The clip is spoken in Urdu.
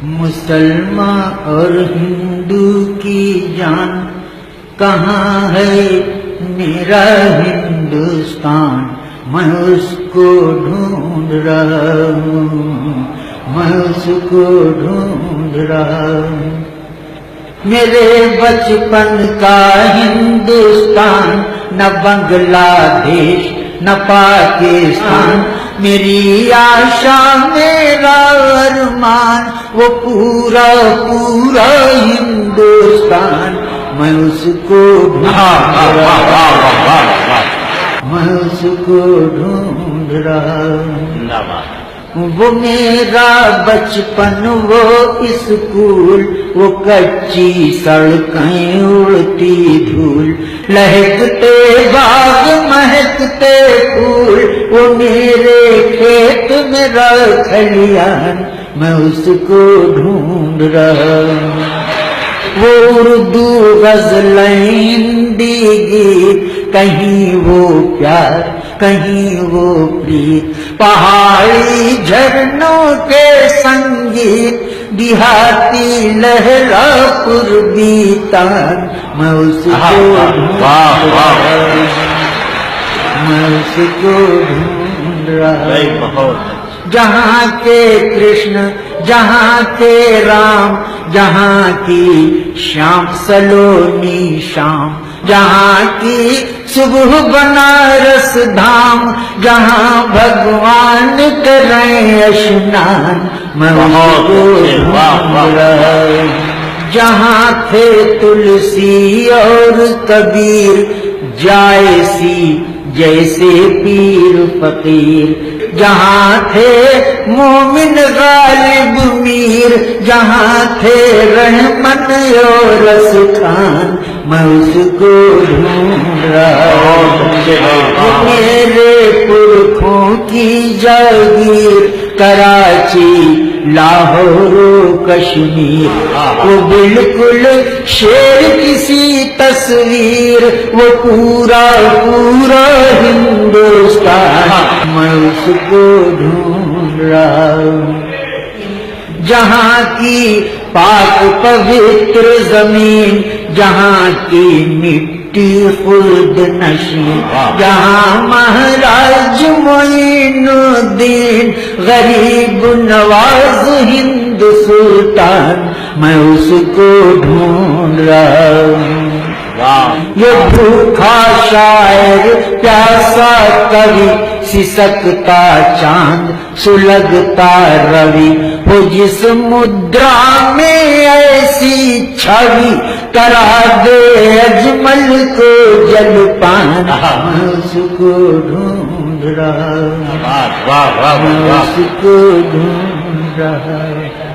مسلمان اور ہندو کی جان کہاں ہے میرا ہندوستان، میں اس کو ڈھونڈ رہا ہوں، میں اس کو ڈھونڈ رہا ہوں۔ میرے بچپن کا ہندوستان، نہ بنگلہ دیش نہ پاکستان، میری آشا میرا ارمان، وہ پورا پورا ہندوستان، میں اس کو ڈھونڈ رہا ہوں، میں اس کو ڈھونڈ رہا ہوں۔ وہ میرا بچپن، وہ اسکول، وہ کچی سڑکیں، اڑتی دھول، لہکتے باغ مہکتے پھول، وہ میرے کھیت میرا کھلیان، میں اس کو ڈھونڈ رہا ہوں۔ وہ اردو غزلیں ہندی گیت، کہیں وہ پیار کہیں وہ پریت، پہاڑی جھرنوں کے سنگیت، دیہاتی لہرا پربیتان، میں اس کو ڈھونڈ رہا ہوں، میں اس کو ڈھونڈ رہا ہوں۔ جہاں کے کرشن، جہاں کے رام، جہاں کی شام سلونی شام، جہاں کی صبح بنارس دھام، جہاں بھگوان کریں اشنان، میں اس کو ڈھونڈ رہا ہوں۔ جہاں تھے تلسی اور کبیر، جائسی جیسے پیر فقیر، جہاں تھے مومن غالب میر، جہاں تھے رحمن اور رسخان، میں اس کو ڈھونڈ رہا ہوں۔ میرے پرکھوں کی جاگیر، کراچی لاہور و کشمیر، وہ بالکل شیر کسی تصویر، وہ پورا پورا ہندوستان، میں اس کو ڈھونڈ رہا ہوں۔ جہاں کی پاک پوتر زمین، جہاں کی مٹی خلد نشین، جہاں مہاراج معین الدین غریب نواز ہند سلطان، میں اس کو ڈھونڈ رہا ہوں۔ یہ بھوکھا شاعر پیاسا کبھی، سسکتا چاند سلگتا روی، ہو جس مدرا میں ایسی چھوی، کرا دے اجمل کو جل پان، میں اس کو ڈھونڈ رہا ہوں، میں اس کو ڈھونڈ رہا ہوں۔